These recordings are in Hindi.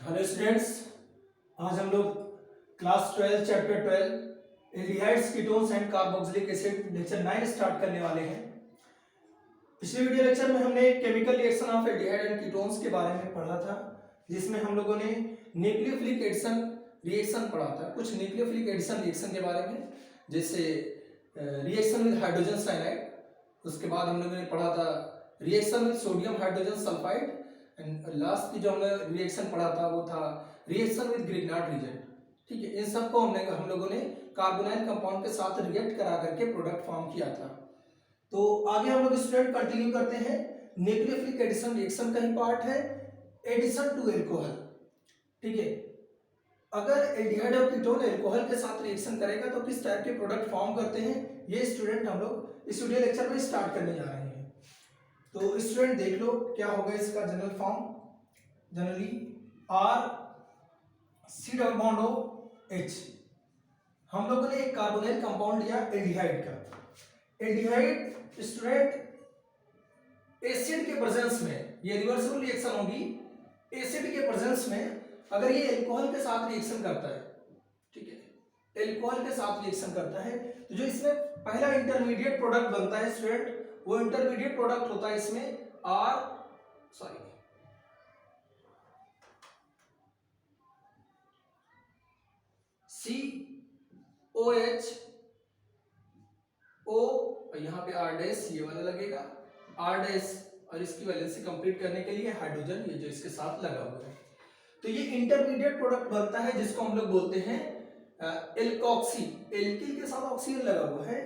हेलो स्टूडेंट्स, आज हम लोग class 12 chapter 12 aldehydes ketones and carboxylic acid lecture 9 start करने वाले हैं। पिछले वीडियो लेक्चर में हमने chemical reaction of aldehyde and ketones के बारे में पढ़ा था, जिसमें हम लोगों ने न्यूक्लियोफिलिक एडिशन रिएक्शन पढ़ा था। कुछ न्यूक्लियोफिलिक एडिशन रिएक्शन के बारे में, जैसे रिएक्शन विद हाइड्रोजन साइनाइड। उसके बाद हम लोगों ने पढ़ा था reaction with sodium hydrogen sulphide, and last की जो हमने रिएक्शन पढ़ा था वो था रिएक्शन विद ग्रिग्नार्ड रिएजेंट। ठीक है, इन सब को हम लोगों ने कार्बोनाइल कंपाउंड के साथ रिएक्ट करा करके प्रोडक्ट फॉर्म किया था। तो आगे हम लोग स्टूडेंट कंटिन्यू करते हैं। न्यूक्लियोफिलिक एडिशन रिएक्शन का ही पार्ट है एडिशन टू एल्कोहल। ठीक है, अगर एल्डिहाइड और कीटोन एल्कोहल के साथ रिएक्शन करेगा तो किस टाइप के प्रोडक्ट फॉर्म करते हैं, ये स्टूडेंट हम लोग इस वीडियो लेक्चर में स्टार्ट करने जा रहे हैं। तो स्टूडेंट देख लो क्या होगा इसका general form. Generally R C double bond O H. हम लोगों ने एक कार्बोनाइल कंपाउंड लिया एल्डिहाइड का। एल्डिहाइड स्टूडेंट एसिड के प्रेजेंस में ये रिवर्सिबल रिएक्शन होगी। एसिड के प्रेजेंस में अगर ये एल्कोहल के साथ रिएक्शन करता है, ठीक है, एल्कोहल के साथ रिएक्शन करता है, तो जो इसमें पहला इंटरमीडिएट प्रोडक्ट बनता है स्टूडेंट, वो इंटरमीडिएट प्रोडक्ट होता है इसमें COH O, यहां पे R डैश ये वाला लगेगा R डैश, और इसकी वैलेंसी कंप्लीट करने के लिए हाइड्रोजन ये जो इसके साथ लगा हुआ है। तो ये इंटरमीडिएट प्रोडक्ट बनता है जिसको हम लोग बोलते हैं एल्कोक्सी। एल्किल के साथ ऑक्सीजन लगा हुआ है,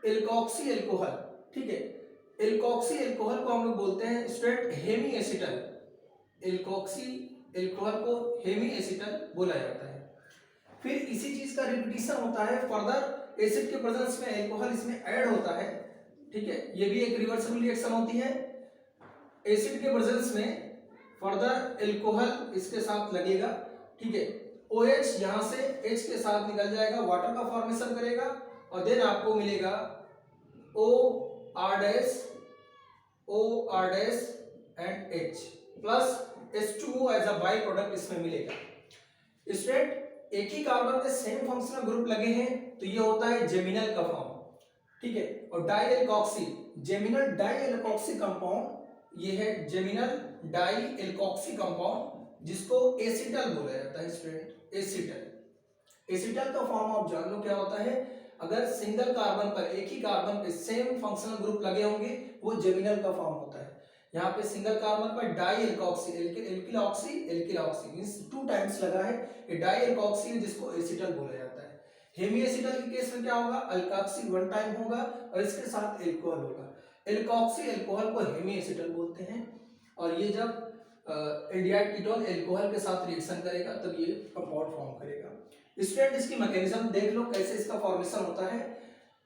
एल्कोक्सी एल्कोहल। ठीक है, एल्कोक्सी एल्कोहल को हम लोग बोलते हैं student hemi acetal. Alkoxy alcohol को हेमी एसिटल बोला जाता है। फिर इसी चीज का रिपीटिशन होता है फर्दर एसिड के प्रेजेंस में एल्कोहल इसमें ऐड होता है। ठीक है, ये भी एक रिवर्सिबल रिएक्शन होती है। एसिड के प्रेजेंस में फर्दर एल्कोहल इसके साथ लगेगा। ठीक है, OH यहां से H के साथ निकल जाएगा, वाटर का फॉर्मेशन करेगा, और देन आपको मिलेगा OR dash and H plus H2O as a byproduct इसमें मिलेगा। स्टूडेंट एक ही कार्बन में सेम फंक्शनल ग्रुप लगे हैं तो ये होता है जेमिनल का फॉर्म। ठीक है, और di alkoxy geminal di alkoxy compound, ये है जेमिनल डाई एल्कोक्सी कंपाउंड, जिसको एसिटल बोला जाता है स्टूडेंट। एसिटल का फॉर्म आप जान लो क्या होता है। अगर सिंगल कार्बन पर, एक ही कार्बन पे सेम फंक्शनल ग्रुप लगे होंगे वो जेमिनल का फॉर्म होता है। यहाँ पे सिंगल कार्बन पर di alkoxy alkyl oxy means 2 times लगा है, ये डाई एल्कोक्सी है जिसको एसिटल बोला जाता है। हेमी एसिटल के केस में क्या होगा, अल्कोक्सी 1 टाइम होगा और इसके साथ एल्कोहल होगा। एल्कोक्सी एल्कोहल को हेमी एसिटल बोलते हैं। और ये जब एल्डिहाइड कीटोन एल्कोहल के साथ रिएक्शन करेगा तब ये कंपाउंड फॉर्म करेगा। स्टूडेंट इसकी मैकेनिज्म देख लो कैसे इसका फॉर्मेशन होता है,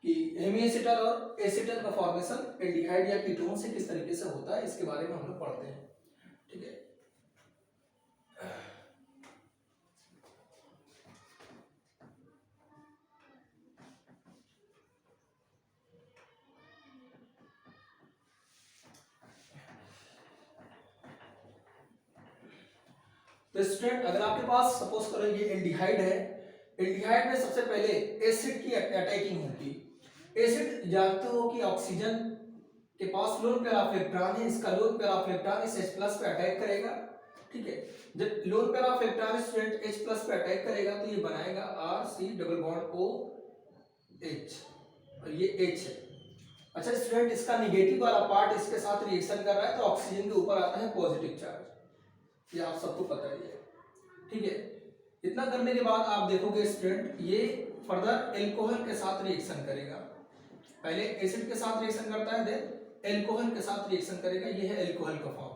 कि हेमी एसिटल और एसिटल का फॉर्मेशन एल्डिहाइड या कीटोन से किस तरीके से होता है, इसके बारे में हम लोग पढ़ते हैं। ठीक है, तो स्टूडेंट अगर आपके पास सपोज करो ये एल्डिहाइड है, एल्डिहाइड में सबसे पहले एसिड की अटैकिंग होगी। एसिड जानते हो कि ऑक्सीजन के पास लोन पेयर ऑफ इलेक्ट्रॉन है, इसका लोन पेयर ऑफ इलेक्ट्रॉन इस H+ पे अटैक करेगा। ठीक है, जब loan pair of electron student H+ पे अटैक करेगा तो ये बनाएगा RC डबल बॉन्ड OH, और ये H है। अच्छा स्टूडेंट, इसका निगेटिव वाला पार्ट इसके साथ रिएक्शन कर रहा है तो ऑक्सीजन के ऊपर आता है पॉजिटिव चार्ज, ये आप सबको पता ही है। ठीक है, इतना करने के बाद आप देखोगे स्टूडेंट ये फर्दर एल्कोहल के साथ रिएक्शन करेगा। पहले एसिड के साथ रिएक्शन करता है, देन एल्कोहल के साथ रिएक्शन करेगा। ये है एल्कोहल का फॉर्म।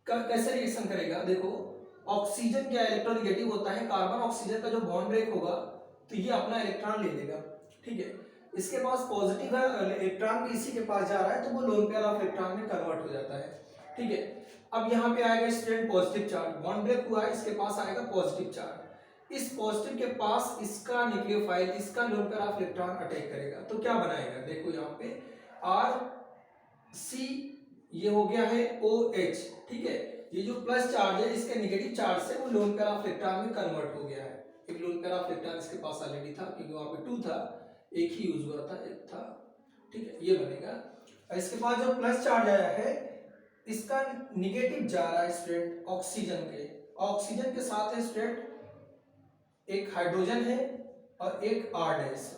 कैसे रिएक्शन करेगा देखो, ऑक्सीजन क्या इलेक्ट्रोनेगेटिव होता है, कार्बन ऑक्सीजन का जो बॉन्ड ब्रेक होगा तो ये अपना इलेक्ट्रॉन ले लेगा। ठीक है, इसके पास पॉजिटिव है, इलेक्ट्रॉन भी इसी के पास जा रहा है तो वो लोन पेयर ऑफ इलेक्ट्रॉन में कन्वर्ट हो जाता है। ठीक है, अब यहाँ पे आएगा student positive charge, bond break हुआ है, इसके पास आएगा पॉजिटिव चार्ज। इस पॉजिटिव के पास इसका न्यूक्लियोफाइल, इसका loan pair of electron attack करेगा तो क्या बनाएगा, देखो यहाँ पे RC ये हो गया है OH। ठीक है, ये जो प्लस चार्ज है इसके नेगेटिव चार्ज से वो लोन पेयर ऑफ इलेक्ट्रॉन में कन्वर्ट हो गया है। एक लोन पेयर ऑफ इलेक्ट्रॉन इसके पास ऑलरेडी था क्योंकि वहां पे 2 था, एक ही यूज हुआ था, एक था, ठीक है, ये बनेगा। और इसके बाद जो प्लस चार्ज आया है इसका नेगेटिव जा रहा है स्टूडेंट ऑक्सीजन के साथ है स्टूडेंट एक हाइड्रोजन है और एक R डैश।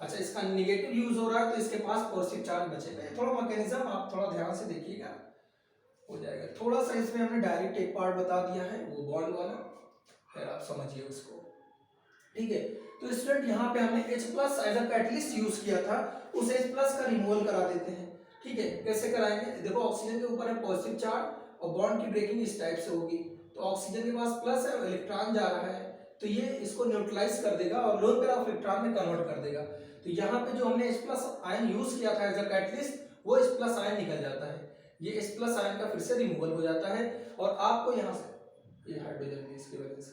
अच्छा, इसका नेगेटिव यूज हो रहा है तो इसके पास पॉजिटिव चार्ज बचेगा। थोड़ा मैकेनिज्म आप थोड़ा ध्यान से देखिएगा, हो जाएगा। थोड़ा सा इसमें हमने डायरेक्ट एक पार्ट बता दिया है वो बॉन्ड वाला, फिर आप समझिए उसको, ठीक है। तो स्टूडेंट यहाँ पे हमने H plus as a catalyst use किया था, उस H प्लस का रिमूवल करा देते हैं, ठीक है। कैसे कराएंगे, देखो ऑक्सीजन के ऊपर है पॉजिटिव चार्ज और बॉन्ड की ब्रेकिंग इस टाइप से होगी, तो ऑक्सीजन के पास प्लस है और इलेक्ट्रॉन जा रहा है तो ये इसको न्यूट्रलाइज कर देगा और लोन पेयर ऑफ इलेक्ट्रॉन में कन्वर्ट कर देगा। तो यहाँ पे जो हमने H प्लस आयन यूज किया था एज अ कैटलिस्ट, वो H प्लस आयन निकल जाता है, ये H प्लस आयन का फिर से रिमूवल हो जाता है और आपको यहाँ से ये हाइड्रोजन भी इसकी वजह से,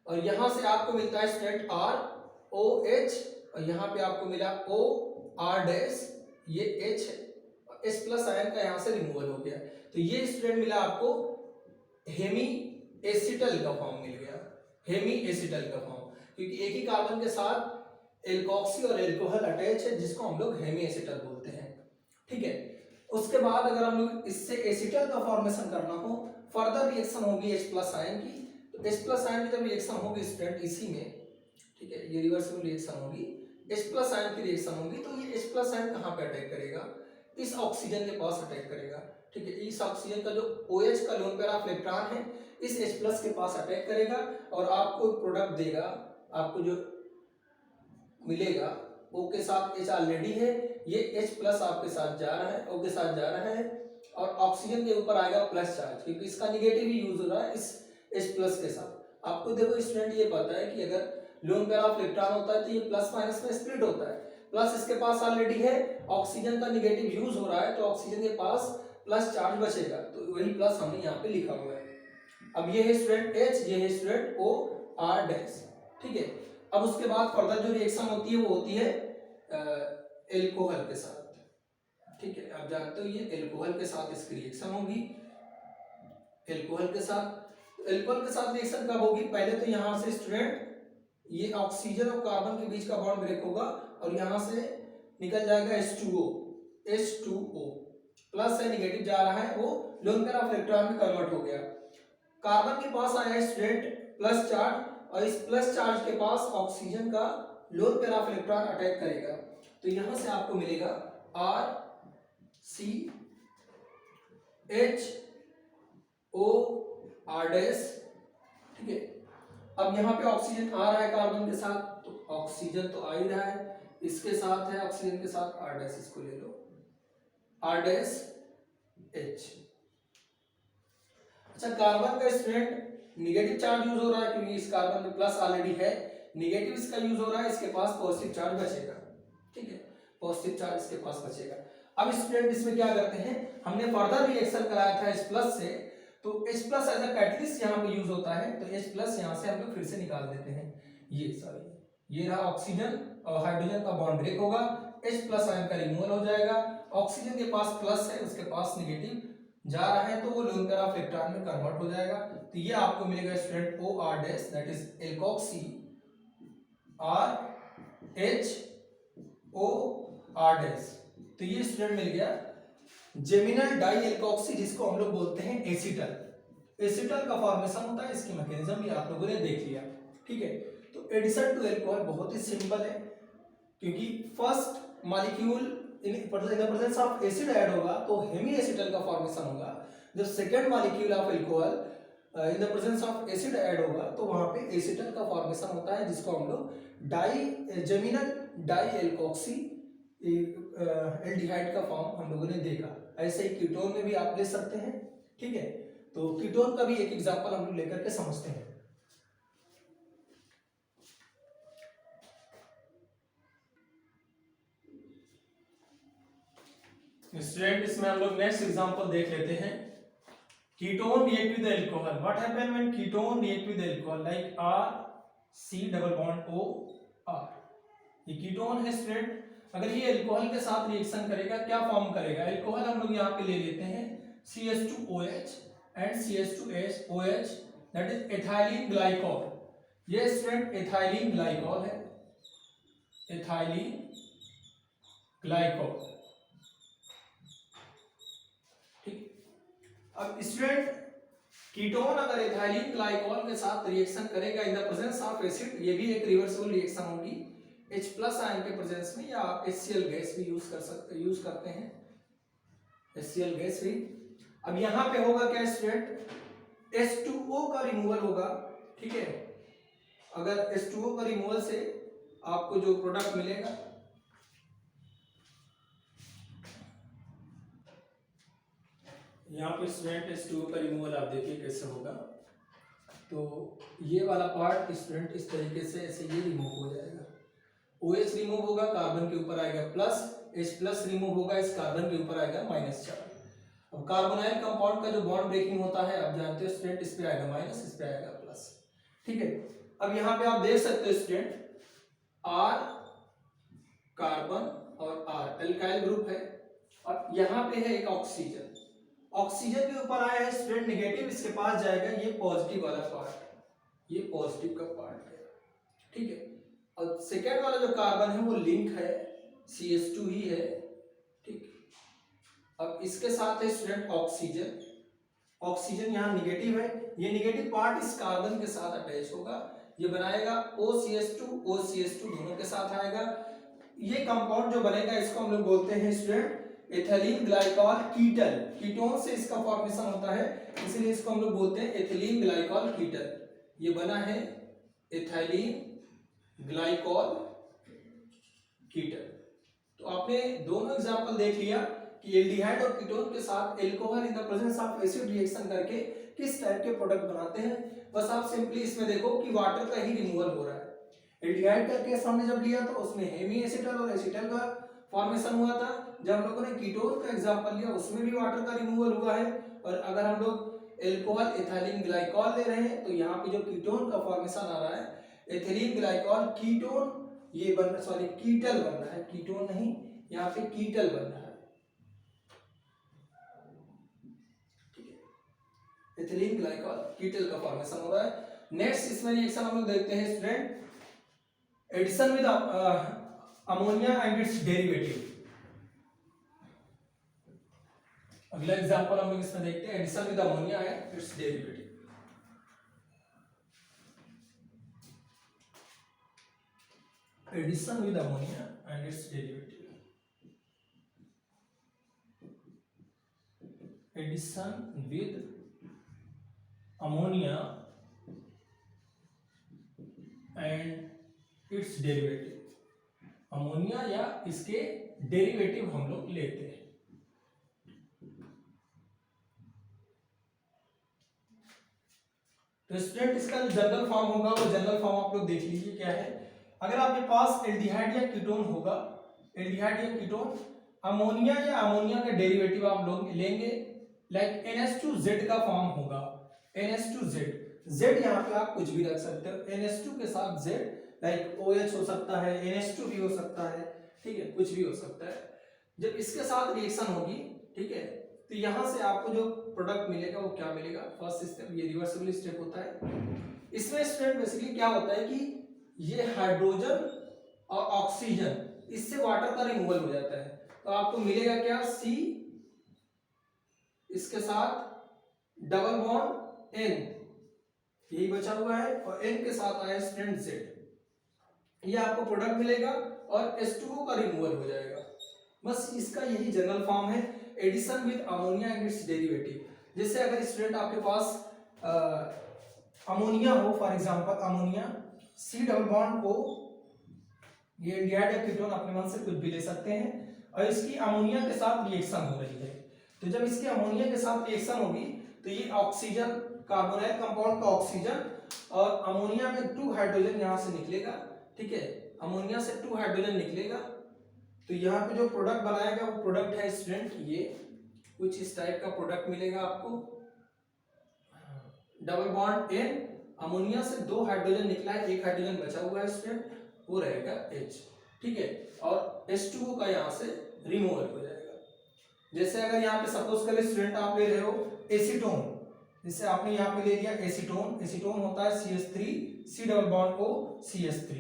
और यहाँ से आपको मिलता है स्टूडेंट ROH और यहाँ पे आपको मिला OR डैश, ये H है और H प्लस आयन का यहाँ से रिमूवल हो गया। तो ये स्टूडेंट मिला आपको हेमी एसिटल का फॉर्म मिल गया, हेमी एसिटल का फॉर्म, क्योंकि एक ही कार्बन के साथ एल्कोक्सी और एल्कोहल अटैच है जिसको हम लोग हेमी एसिटल बोलते हैं, ठीक है। उसके बाद अगर हम लोग इससे एसिटल का फॉर्मेशन करना हो, फर्दर रिएक्शन होगी H प्लस आयन की, तो H प्लस आयन की जब रिएक्शन होगी स्टूडेंट इसी में, ठीक है, ये रिवर्सिबल रिएक्शन होगी, H प्लस आयन की रिएक्शन होगी, तो ये H प्लस आयन कहाँ पे अटैक करेगा, इस ऑक्सीजन के पास अटैक करेगा, ठीक है। इस ऑक्सीजन का जो OH का लोन पेयर ऑफ इलेक्ट्रॉन है इस H प्लस के पास अटैक करेगा और आपको प्रोडक्ट देगा, आपको जो मिलेगा O के साथ H ऑलरेडी है, ये H प्लस आपके साथ जा रहा है, O के साथ जा रहा है और ऑक्सीजन के ऊपर आएगा प्लस चार्ज, क्योंकि इसका निगेटिव ही यूज हो रहा है इस H प्लस के साथ। आपको देखो स्टूडेंट ये पता है कि अगर लोन पेयर ऑफ इलेक्ट्रॉन होता है तो ये प्लस माइनस में स्प्लिट होता है, प्लस इसके पास ऑलरेडी है, ऑक्सीजन का निगेटिव यूज हो रहा है तो ऑक्सीजन के पास प्लस चार्ज बचेगा, तो वही प्लस हमने यहाँ पे लिखा हुआ है। अब ये है स्टूडेंट H, ये है स्टूडेंट OR डैश, ठीक है। अब उसके बाद फर्दर जो रिएक्शन होती है वो होती है एल्कोहल के साथ, ठीक है। आप जानते हो ये एल्कोहल के साथ इसकी रिएक्शन होगी, एल्कोहल के साथ। एल्कोहल के साथ रिएक्शन कब होगी, पहले तो यहाँ से स्टूडेंट ये ऑक्सीजन और कार्बन के बीच का बॉन्ड ब्रेक होगा और यहाँ से निकल जाएगा H2O प्लस है, निगेटिव जा रहा है, वो लोन पेयर ऑफ इलेक्ट्रॉन में कन्वर्ट हो गया। कार्बन के पास आया है स्टूडेंट प्लस चार्ज और इस प्लस चार्ज के पास ऑक्सीजन का loan pair of electron attack करेगा, तो यहां से आपको मिलेगा RCHOR डैश, ठीक है। अब यहाँ पे ऑक्सीजन आ रहा है कार्बन के साथ, तो ऑक्सीजन तो आ ही रहा है, इसके साथ है ऑक्सीजन के साथ R डैश, इसको ले लो R डैश H। अच्छा, कार्बन का स्टूडेंट निगेटिव चार्ज यूज हो रहा है क्योंकि इस कार्बन में प्लस ऑलरेडी है, निगेटिव इसका यूज हो रहा है, इसके पास पॉजिटिव चार्ज बचेगा, ठीक है, पॉजिटिव चार्ज इसके पास बचेगा। अब स्टूडेंट इसमें क्या करते हैं, हमने फर्दर रिएक्शन कराया था H प्लस से, तो H plus as a catalyst यहाँ पे यूज होता है, तो H प्लस यहाँ से हम लोग फिर से निकाल देते हैं, ये रहा ऑक्सीजन और हाइड्रोजन का बॉन्ड ब्रेक होगा, H प्लस आयन का रिमूवल हो जाएगा, ऑक्सीजन के पास प्लस है, उसके पास निगेटिव जा रहा है तो वो लोन पेयर ऑफ इलेक्ट्रॉन में कन्वर्ट हो जाएगा, तो ये आपको मिलेगा student OR dash, that is alkoxy RHOR dash. तो ये स्टूडेंट मिल गया जेमिनल डाई एल्कोक्सी, जिसको हम लोग बोलते हैं एसिटल। एसिटल का फॉर्मेशन होता है, इसकी मैकेनिज्म भी आप लोगों ने देख लिया, ठीक है। तो एडिशन टू एल्कोहल बहुत ही सिंपल है, क्योंकि first molecule in the presence of acid add होगा तो हेमी एसिटल का फॉर्मेशन होगा, जब second molecule of alcohol in the presence of acid add होगा तो वहां पे एसिटल का फॉर्मेशन होता है, जिसको हम लोग जेमिनल डाई एल्कोक्सी एल्डिहाइड का फॉर्म हम लोगों ने देखा। ऐसे ही कीटोन में भी आप ले सकते हैं, ठीक है। तो कीटोन का भी एक एग्जांपल हम लोग लेकर के समझते हैं। स्टूडेंट इसमें हम लोग नेक्स्ट एग्जांपल देख लेते हैं। Ketone react with alcohol, what happen when ketone react with alcohol, like RC double bond OR। ये कीटोन है स्टूडेंट, अगर ये अल्कोहल के साथ रिएक्शन करेगा क्या फॉर्म करेगा, अल्कोहल हम लोग यहाँ पे ले लेते हैं CH2OH and CH2OH, that is ethylene glycol. ये स्टूडेंट एथाइलिन ग्लाइकॉल है, एथाइलिन ग्लाइकॉल। ठीक, अब स्टूडेंट कीटोन अगर एथाइलिन ग्लाइकॉल के साथ रिएक्शन करेगा in the presence of acid, ये भी एक रिवर्सिबल रिएक्शन होगी H+ आयन के प्रेजेंस में, या आप HCl गैस भी यूज करते हैं, HCl गैस भी। अब यहाँ पे होगा क्या स्टूडेंट, H2O का रिमूवल होगा। ठीक है, अगर H2O का रिमूवल से आपको जो प्रोडक्ट मिलेगा, यहाँ पे स्टूडेंट H2O का रिमूवल आप देखिए कैसे होगा। तो ये वाला पार्ट स्टूडेंट इस तरीके से ऐसे ये रिमूव हो जाएगा, OH रिमूव होगा, कार्बन के ऊपर आएगा प्लस, H+ रिमूव होगा, इस कार्बन के ऊपर आएगा माइनस चार्ज। अब कार्बोनाइल कंपाउंड का जो बॉन्ड ब्रेकिंग होता है आप जानते हो स्टूडेंट, इस पे आएगा माइनस, इस पे आएगा प्लस। ठीक है, अब यहाँ पे आप देख सकते हो स्टूडेंट R कार्बन और R एल्काइल ग्रुप है, और यहाँ पे है एक ऑक्सीजन, ऑक्सीजन के ऊपर आया है स्टूडेंट नेगेटिव, इसके पास जाएगा ये पॉजिटिव वाला पार्ट, ये पॉजिटिव का पार्ट है। ठीक है, और सेकेंड वाला जो कार्बन है वो लिंक है, CH2 ही है। ठीक, अब इसके साथ है स्टूडेंट ऑक्सीजन, ऑक्सीजन यहाँ निगेटिव है, ये निगेटिव पार्ट इस कार्बन के साथ अटैच होगा, ये बनाएगा OCH2 दोनों के साथ आएगा। ये कंपाउंड जो बनेगा इसको हम लोग बोलते हैं स्टूडेंट एथिलीन ग्लाइकॉल कीटल, कीटोन से इसका फॉर्मेशन होता है, इसलिए इसको हम लोग बोलते हैं एथिलीन ग्लाइकॉल कीटल। ये बना है एथिलीन ग्लाइकॉल कीटल। तो आपने दोनों एग्जांपल देख लिया कि एल्डिहाइड और कीटोन के साथ alcohol in the presence of acid reaction करके किस टाइप के प्रोडक्ट बनाते हैं। बस आप सिंपली इसमें देखो कि वाटर का ही रिमूवल हो रहा है। एल्डिहाइड का केस हमने जब लिया तो उसमें हेमी एसिटल और एसिटल का फॉर्मेशन हुआ था, जब हम लोगों ने कीटोन का एग्जांपल लिया उसमें भी वाटर का रिमूवल हुआ है, और अगर हम लोग एल्कोहल एथिलीन ग्लाइकॉल ले रहे हैं तो यहाँ पे जो कीटोन का फॉर्मेशन आ रहा है एथिलीन ग्लाइकॉल कीटोन, ये बन सॉरी कीटल बन रहा है, कीटोन नहीं, यहाँ पे कीटल बन रहा है। एथिलीन ग्लाइकॉल कीटल का फॉर्मेशन हो रहा है। नेक्स्ट इसमें रिएक्शन हम लोग देखते हैं student addition with ammonia and its derivative. अगला एग्जांपल हम लोग इसमें देखते हैं addition with ammonia and its derivative. Addition with ammonia and its derivative, addition with ammonia and its derivative, ammonia या इसके डेरिवेटिव हम लोग लेते हैं। तो स्टूडेंट इसका जो जनरल फॉर्म होगा वो जनरल फॉर्म आप लोग देख लीजिए क्या है। अगर आपके पास एल्डिहाइड या कीटोन होगा, एल्डिहाइड या कीटोन, अमोनिया या अमोनिया का डेरिवेटिव आप लोग लेंगे, लाइक NH2Z का फॉर्म होगा, NH2Z, Z यहाँ पे आप कुछ भी रख सकते हो, NH2 के साथ Z, लाइक OH हो सकता है, NH2 भी हो सकता है, ठीक है, कुछ भी हो सकता है। जब इसके साथ रिएक्शन होगी, ठीक है, तो यहां से आपको जो प्रोडक्ट मिलेगा वो क्या मिलेगा, फर्स्ट स्टेप ये रिवर्सिबल स्टेप होता है। इसमें स्टूडेंट बेसिकली क्या होता है कि ये हाइड्रोजन और ऑक्सीजन, इससे वाटर का रिमूवल हो जाता है, तो आपको मिलेगा क्या, C, इसके साथ डबल बॉन्ड N, यही बचा हुआ है, और N के साथ आया स्टूडेंट Z, ये आपको प्रोडक्ट मिलेगा और H2O का रिमूवल हो जाएगा। बस इसका यही जनरल फॉर्म है, addition with ammonia and its derivative. जैसे अगर स्टूडेंट आपके पास अमोनिया हो, for example ammonia, C double bond O, ये एल्डिहाइड या कीटोन अपने मन से कुछ भी ले सकते हैं, और इसकी अमोनिया के साथ रिएक्शन हो रही है। तो जब इसकी अमोनिया के साथ रिएक्शन होगी तो ये ऑक्सीजन, कार्बोनाइल कंपाउंड का ऑक्सीजन और अमोनिया में 2 हाइड्रोजन यहाँ से निकलेगा, ठीक है, अमोनिया से 2 हाइड्रोजन निकलेगा, तो यहाँ पे जो प्रोडक्ट बनाएगा वो प्रोडक्ट है स्टूडेंट, ये कुछ इस टाइप का प्रोडक्ट मिलेगा आपको, डबल बॉन्ड N, अमोनिया से 2 हाइड्रोजन निकला है, 1 हाइड्रोजन बचा हुआ है स्टूडेंट, वो रहेगा H, ठीक है, और H2O का यहाँ से रिमूवल हो जाएगा। जैसे अगर यहाँ पे सपोज कर स्टूडेंट आप ले रहे हो एसीटोन, जैसे आपने यहाँ पे ले लिया एसीटोन, एसीटोन होता है CH3 C double bond O CH3,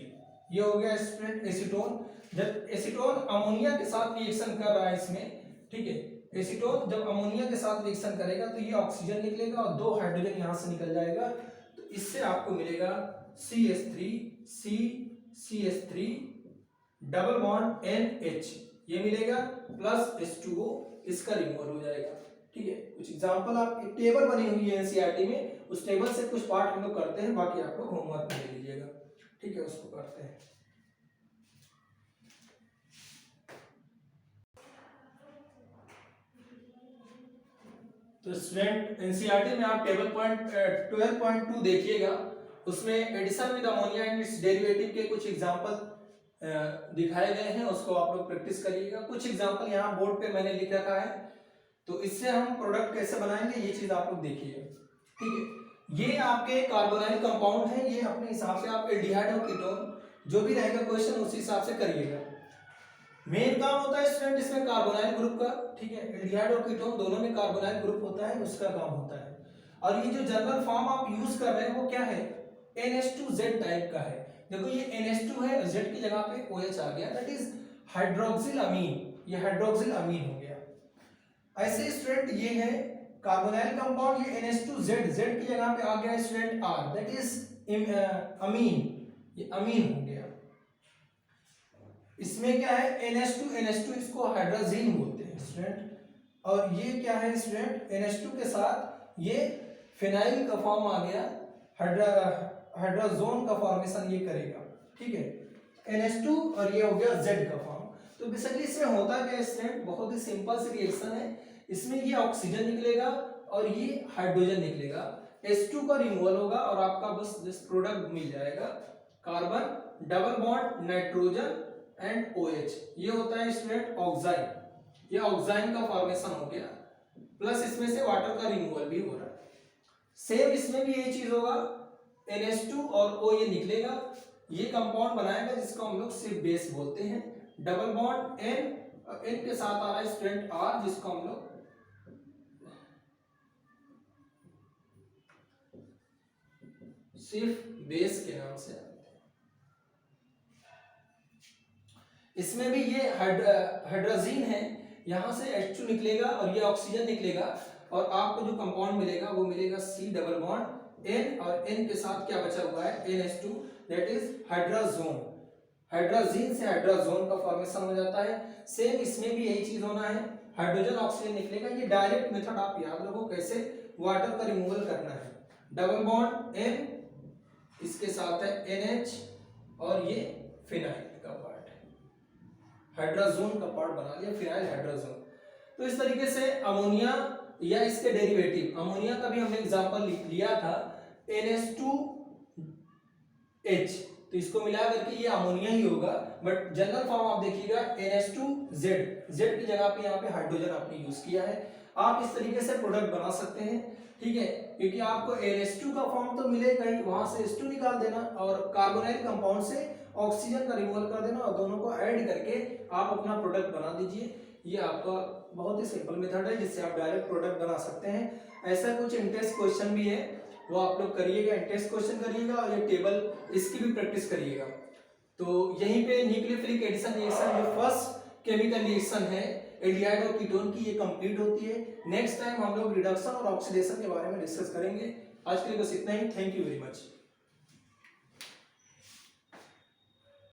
ये हो गया स्टूडेंट एसीटोन। जब एसीटोन अमोनिया के साथ रिएक्शन कर रहा है इसमें, ठीक है, एसीटोन जब अमोनिया के साथ रिएक्शन करेगा तो ये ऑक्सीजन निकलेगा और 2 हाइड्रोजन यहाँ से निकल जाएगा, तो इससे आपको मिलेगा CH3 C CH3 double bond NH, ये मिलेगा प्लस H2O, इसका रिमूवल हो जाएगा। ठीक है, कुछ एग्जांपल, आप एक टेबल बनी हुई है एनसीईआरटी में, उस टेबल से कुछ पार्ट हम लोग करते हैं, बाकी आप लोग होमवर्क में ले लीजिएगा। ठीक है, उसको करते हैं। तो स्टूडेंट एनसीईआरटी में आप टेबल पॉइंट 12.2 देखिएगा, उसमें addition with ammonia and its derivative के कुछ एग्जांपल दिखाए गए हैं, उसको आप लोग प्रैक्टिस करिएगा। कुछ एग्जांपल यहाँ बोर्ड पे मैंने लिख रखा है, तो इससे हम प्रोडक्ट कैसे बनाएंगे ये चीज आप लोग देखिए। ठीक है, ये आपके कार्बोनाइल कंपाउंड है, ये अपने हिसाब से आप एल्डिहाइड और कीटोन जो भी रहेगा क्वेश्चन उसी हिसाब से करिएगा। मेन काम होता है स्टूडेंट इसमें कार्बोनाइल ग्रुप का, ठीक है, एल्डिहाइड और कीटोन दोनों में कार्बोनाइल ग्रुप होता है, उसका काम होता है। और ये जो जनरल फॉर्म आप यूज कर रहे हैं वो क्या है, NH2Z टाइप का है। देखो ये NH2 है, Z की जगह पे OH आ गया, दैट इज हाइड्रोक्सिल अमीन, ये हाइड्रोक्सिल अमीन हो गया। ऐसे स्टूडेंट ये है कार्बोनाइल कंपाउंड, ये NH2Z, Z की जगह पे आ गया स्टूडेंट R, दैट इज अमीन, ये अमीन हो गया। इसमें क्या है NH2, इसको हाइड्रोजीन बोलते हैं स्टूडेंट। और ये क्या है स्टूडेंट, NH2 के साथ ये फिनाइल का फॉर्म आ गया, हाइड्रोजोन का फॉर्मेशन ये करेगा। ठीक है, NH2 और ये हो गया Z का फॉर्म। तो बेसिकली इसमें होता क्या है स्टूडेंट, बहुत ही सिंपल सी रिएक्शन है। इसमें ये ऑक्सीजन निकलेगा और ये हाइड्रोजन निकलेगा, H2 का रिमूवल होगा और आपका बस दिस प्रोडक्ट मिल जाएगा, carbon double bond nitrogen and OH, ये होता है स्टूडेंट ऑक्साइन, ये ऑक्साइन का फॉर्मेशन हो गया, प्लस इसमें से वाटर का रिमूवल भी हो रहा है। सेम इसमें भी यही चीज होगा, NH2 और O ये निकलेगा, ये कंपाउंड बनाएगा जिसको हम लोग सिर्फ बेस बोलते हैं, डबल बॉन्ड N, N के साथ आ रहा है स्टूडेंट R, जिसको हम लोग सिर्फ बेस के नाम से। इसमें भी ये हाइड्रोजीन है, यहां से H2 निकलेगा और ये ऑक्सीजन निकलेगा और आपको जो कंपाउंड मिलेगा वो मिलेगा C डबल बॉन्ड N, और N के साथ क्या बचा हुआ है NH2, that is hydrazone, hydrazine से हाइड्रोजोन का फॉर्मेशन हो जाता है। सेम इसमें भी यही चीज होना है, हाइड्रोजन ऑक्सीजन निकलेगा। ये डायरेक्ट मेथड आप याद रखो कैसे वाटर का रिमूवल करना है, डबल बॉन्ड N, इसके साथ है NH और ये फिनाइल का पार्ट है, हाइड्रोजोन का पार्ट बना लिया, फिनाइल हाइड्रोजोन। तो इस तरीके से अमोनिया या इसके डेरिवेटिव, अमोनिया का भी हमने एग्जांपल लिया था NH2H, तो इसको मिला करके ये अमोनिया ही होगा, बट जनरल फॉर्म आप देखिएगा NH2Z, Z की जगह पे यहाँ पे हाइड्रोजन आपने यूज किया है। आप इस तरीके से प्रोडक्ट बना सकते हैं, ठीक है, क्योंकि आपको NH2 का फॉर्म तो मिलेगा ही, वहां से H2 निकाल देना और कार्बोनाइल कंपाउंड से ऑक्सीजन का रिमूवल कर देना और दोनों को ऐड करके आप अपना प्रोडक्ट बना दीजिए। ये आपका बहुत ही सिंपल मेथड है जिससे आप डायरेक्ट प्रोडक्ट बना सकते हैं। ऐसा कुछ इंटेंस क्वेश्चन भी है, वो आप लोग करिएगा, इंटेंस क्वेश्चन करिएगा और ये टेबल इसकी भी प्रैक्टिस करिएगा। तो यहीं पे न्यूक्लियोफिलिक एडिशन रिएक्शन जो फर्स्ट केमिकल रिएक्शन है एल्डिहाइड और कीटोन की, ये कंप्लीट होती है। नेक्स्ट टाइम हम लोग रिडक्शन और ऑक्सीडेशन के बारे में डिस्कस करेंगे। आज के लिए बस इतना ही, थैंक यू वेरी मच।